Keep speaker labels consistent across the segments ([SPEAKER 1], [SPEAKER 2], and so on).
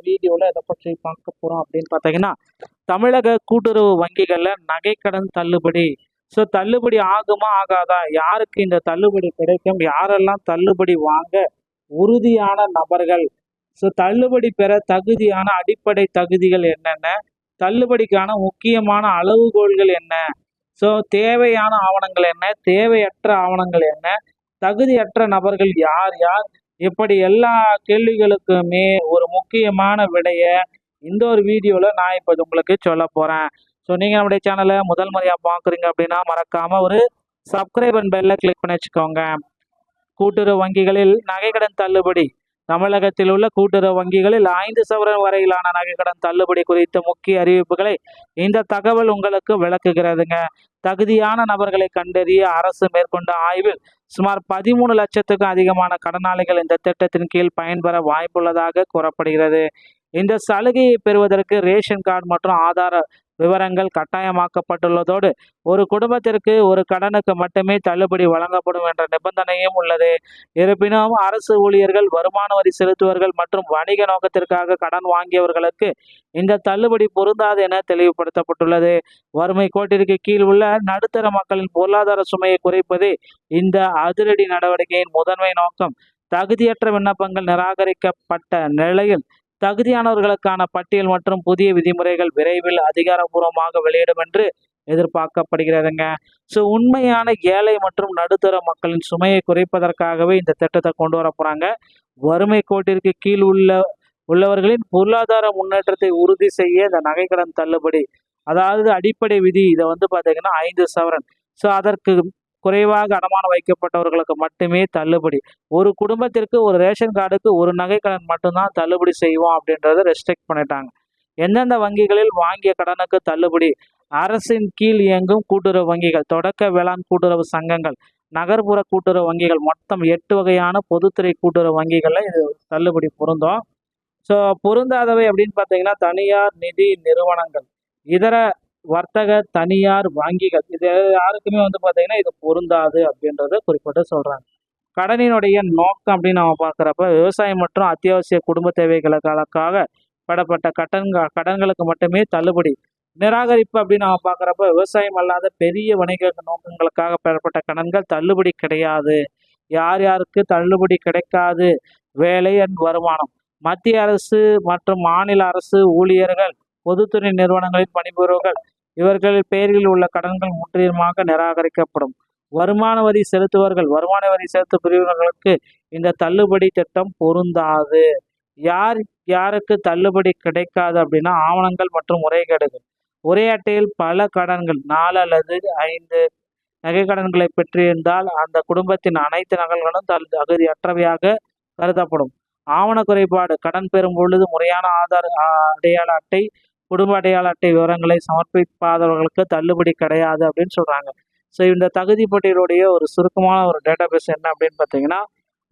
[SPEAKER 1] வீடியோவில் இதை பற்றி பார்க்க போகிறோம் அப்படின்னு பார்த்தீங்கன்னா, தமிழக கூட்டுறவு வங்கிகளில் நகைக்கடன் தள்ளுபடி. ஸோ தள்ளுபடி ஆகுமா ஆகாதா, யாருக்கு இந்த தள்ளுபடி கிடைக்கும், யாரெல்லாம் தள்ளுபடி வாங்க உறுதியான நபர்கள், ஸோ தள்ளுபடி பெற தகுதியான அடிப்படை தகுதிகள் என்னென்ன, தள்ளுபடிக்கான முக்கியமான அளவுகோல்கள் என்ன, ஸோ தேவையான ஆவணங்கள் என்ன, தேவையற்ற ஆவணங்கள் என்ன, தகுதியற்ற நபர்கள் யார் யார், இப்படி எல்லா கேள்விகளுக்குமே ஒரு முக்கியமான விடைய இந்த ஒரு வீடியோவில் நான் இப்போ உங்களுக்கு சொல்ல போகிறேன். ஸோ நீங்கள் நம்முடைய சேனலை முதல் முறையாக பார்க்குறீங்க அப்படின்னா மறக்காமல் ஒரு சப்ஸ்கிரைப் அண்ட் பெல்லை கிளிக் பண்ணி வச்சுக்கோங்க. கூட்டுறவு வங்கிகளில் நகைக்கடன் தள்ளுபடி. தமிழகத்தில் உள்ள கூட்டுறவு வங்கிகளில் 5 சவரன் வரையிலான நகைக்கடன் தள்ளுபடி குறித்த முக்கிய அறிவிப்புகளை இந்த தகவல் உங்களுக்கு விளக்குகிறதுங்க. தகுதியான நபர்களை கண்டறிய அரசு மேற்கொண்ட ஆய்வில் சுமார் 13 லட்சத்துக்கும் அதிகமான கடனாளிகள் இந்த திட்டத்தின் கீழ் பயன்பெற வாய்ப்புள்ளதாக கூறப்படுகிறது. இந்த சலுகையை பெறுவதற்கு ரேஷன் கார்டு மற்றும் ஆதார விவரங்கள் கட்டாயமாக்கப்பட்டுள்ளதோடு ஒரு குடும்பத்திற்கு ஒரு கடனுக்கு மட்டுமே தள்ளுபடி வழங்கப்படும் என்ற நிபந்தனையும் உள்ளது. இருப்பினும் அரசு ஊழியர்கள், வருமான வரி செலுத்துவர்கள் மற்றும் வணிக நோக்கத்திற்காக கடன் வாங்கியவர்களுக்கு இந்த தள்ளுபடி பொருந்தாது என தெளிவுபடுத்தப்பட்டுள்ளது. வறுமை கோட்டிற்கு கீழ் உள்ள நடுத்தர மக்களின் பொருளாதார சுமையை குறைப்பதே இந்த அதிரடி நடவடிக்கையின் முதன்மை நோக்கம். தகுதியற்ற விண்ணப்பங்கள் நிராகரிக்கப்பட்ட நிலையில் தகுதியானவர்களுக்கான பட்டியல் மற்றும் புதிய விதிமுறைகள் விரைவில் அதிகாரப்பூர்வமாக வெளியிடும் என்று எதிர்பார்க்கப்படுகிறதுங்க. ஸோ உண்மையான ஏழை மற்றும் நடுத்தர மக்களின் சுமையை குறைப்பதற்காகவே இந்த திட்டத்தை கொண்டு வர போகிறாங்க. வறுமை கோட்டிற்கு கீழ் உள்ளவர்களின் பொருளாதார முன்னேற்றத்தை உறுதி செய்ய இந்த நகைக்கடன் தள்ளுபடி, அதாவது அடிப்படை விதி, இதை பார்த்தீங்கன்னா 5 சவரன். ஸோ அதற்கு குறைவாக அடமானம் வைக்கப்பட்டவர்களுக்கு மட்டுமே தள்ளுபடி. ஒரு குடும்பத்திற்கு ஒரு ரேஷன் கார்டுக்கு ஒரு நகைக்கடன் மட்டும்தான் தள்ளுபடி செய்வோம் அப்படின்றத ரெஸ்ட்ரிக்ட் பண்ணிட்டாங்க. எந்தெந்த வங்கிகளில் வாங்கிய கடனுக்கு தள்ளுபடி? அரசின் கீழ் இயங்கும் கூட்டுறவு வங்கிகள், தொடக்க வேளாண் கூட்டுறவு சங்கங்கள், நகர்ப்புற கூட்டுறவு வங்கிகள், மொத்தம் 8 வகையான பொதுத்துறை கூட்டுறவு வங்கிகளில் இது தள்ளுபடி பொருந்தும். ஸோ பொருந்தாதவை அப்படின்னு பார்த்தீங்கன்னா தனியார் நிதி நிறுவனங்கள், இதர வர்த்தக தனியார் வங்கிகள், இது யாருக்குமே பார்த்தீங்கன்னா இது பொருந்தாது அப்படின்றத குறிப்பிட்டு சொல்கிறாங்க. கடனினுடைய நோக்கம் அப்படின்னு நம்ம பார்க்குறப்ப விவசாயம் மற்றும் அத்தியாவசிய குடும்ப தேவைகளுக்காக பெறப்பட்ட கடன்களுக்கு மட்டுமே தள்ளுபடி. நிராகரிப்பு அப்படின்னு நம்ம பார்க்குறப்ப விவசாயம் அல்லாத பெரிய வணிக நோக்கங்களுக்காக பெறப்பட்ட கடன்கள் தள்ளுபடி கிடையாது. யார் யாருக்கு தள்ளுபடி கிடைக்காது? வேலை அண்ட் வருமானம், மத்திய அரசு மற்றும் மாநில அரசு ஊழியர்கள், பொதுத்துறை நிறுவனங்களில் பணிபுரிவர்கள், இவர்கள் பெயரில் உள்ள கடன்கள் முற்றிலுமாக நிராகரிக்கப்படும். வருமான வரி செலுத்துவர்கள், வருமான வரி செலுத்தும் பிரிவினர்களுக்கு இந்த தள்ளுபடி திட்டம் பொருந்தாது. யாருக்கு தள்ளுபடி கிடைக்காது அப்படின்னா ஆவணங்கள் மற்றும் முறைகேடுகள். ஒரே அட்டையில் பல கடன்கள், 4 அல்லது 5 நகை கடன்களை பெற்றிருந்தால் அந்த குடும்பத்தின் அனைத்து நகல்களும் தகுதியற்றவையாக கருதப்படும். ஆவண குறைபாடு, கடன் பெறும் பொழுது முறையான ஆதார் அடையாள அட்டை, குடும்ப அடையாள அட்டை விவரங்களை சமர்ப்பிக்காதவர்களுக்கு தள்ளுபடி கிடையாது அப்படின்னு சொல்கிறாங்க. ஸோ இந்த தகுதி பட்டியலுடைய ஒரு சுருக்கமான ஒரு டேட்டாபேஸ் என்ன அப்படின்னு பார்த்தீங்கன்னா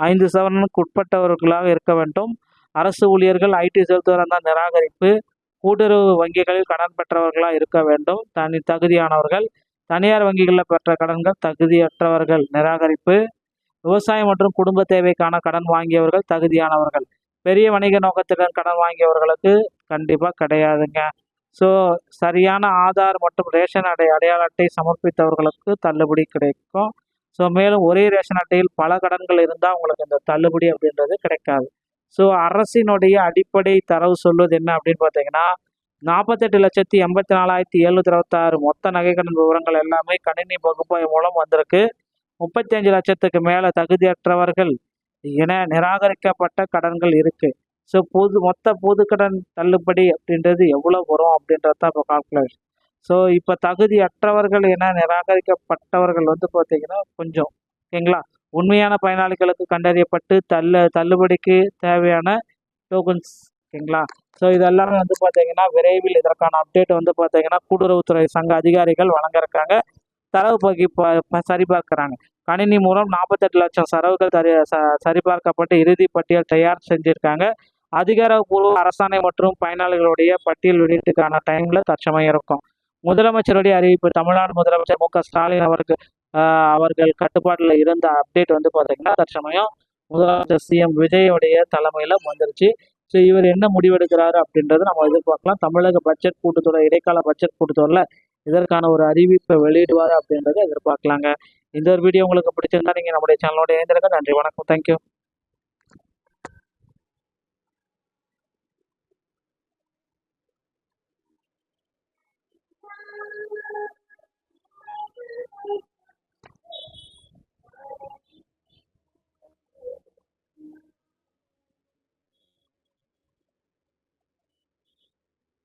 [SPEAKER 1] 5 சவரனுக்கு உட்பட்டவர்களாக இருக்க வேண்டும். அரசு ஊழியர்கள், ஐடி செலுத்துவராக இருந்தால் நிராகரிப்பு. கூட்டுறவு வங்கிகளில் கடன் பெற்றவர்களாக இருக்க வேண்டும், தகுதியானவர்கள். தனியார் வங்கிகளில் பெற்ற கடன்கள் தகுதியற்றவர்கள், நிராகரிப்பு. விவசாயம் மற்றும் குடும்ப தேவைக்கான கடன் வாங்கியவர்கள் தகுதியானவர்கள். பெரிய வணிக நோக்கத்துடன் கடன் வாங்கியவர்களுக்கு கண்டிப்பாக கிடையாதுங்க. ஸோ சரியான ஆதார் மற்றும் ரேஷன் அடையாள அட்டை சமர்ப்பித்தவர்களுக்கு தள்ளுபடி கிடைக்கும். ஸோ மேலும் ஒரே ரேஷன் அட்டையில் பல கடன்கள் இருந்தால் உங்களுக்கு இந்த தள்ளுபடி அப்படின்றது கிடைக்காது. ஸோ அரசினுடைய அடிப்படை தரவு சொல்வது என்ன அப்படின்னு பார்த்தீங்கன்னா 48,84,726 மொத்த நகைக்கடன் விவரங்கள் எல்லாமே கணினி பகுப்பாய்வு மூலம் வந்திருக்கு. 35 லட்சத்துக்கு மேலே தகுதியற்றவர்கள் என நிராகரிக்கப்பட்ட கடன்கள் இருக்கு. ஸோ மொத்த பொது கடன் தள்ளுபடி அப்படின்றது எவ்வளோ வரும் அப்படின்றது தான் இப்போ கால்குலேஷன். ஸோ இப்போ தகுதியற்றவர்கள் என நிராகரிக்கப்பட்டவர்கள் பார்த்தீங்கன்னா கொஞ்சம் ஓகேங்களா, உண்மையான பயனாளிகளுக்கு கண்டறியப்பட்டு தள்ளுபடிக்கு தேவையான டோக்கன்ஸ் ஓகேங்களா. ஸோ இதெல்லாமே பார்த்தீங்கன்னா விரைவில் இதற்கான அப்டேட் பார்த்தீங்கன்னா கூட்டுறவுத்துறை சங்க அதிகாரிகள் வழங்க இருக்காங்க. தரவு சரிபார்க்கிறாங்க. கணினி மூலம் 48 லட்சம் சரவுகள் சரிபார்க்கப்பட்டு இறுதி பட்டியல் தயார் செஞ்சுருக்காங்க. அதிகாரப்பூர்வ அரசாணை மற்றும் பயனாளிகளுடைய பட்டியல் வெளியீட்டுக்கான டைமில் தற்சமயம் இருக்கும். முதலமைச்சருடைய அறிவிப்பு. தமிழ்நாடு முதலமைச்சர் மு க ஸ்டாலின் அவர்கள் கட்டுப்பாட்டில் இருந்த அப்டேட் பார்த்தீங்கன்னா தற்சமயம் முதலமைச்சர் சிஎம் விஜயோடைய தலைமையில் வந்துருச்சு. ஸோ இவர் என்ன முடிவெடுக்கிறாரு அப்படின்றத நம்ம எதிர்பார்க்கலாம். தமிழக பட்ஜெட் கூட்டத்தொடர், இடைக்கால பட்ஜெட் கூட்டத்தொடரில் இதற்கான ஒரு அறிவிப்பை வெளியிடுவார் அப்படின்றத எதிர்பார்க்கலாங்க. இந்த ஒரு வீடியோ உங்களுக்கு பிடிச்சிருந்தா நீங்கள் நம்முடைய சேனலோட இணைந்திருங்க. நன்றி, வணக்கம், தேங்க்யூ.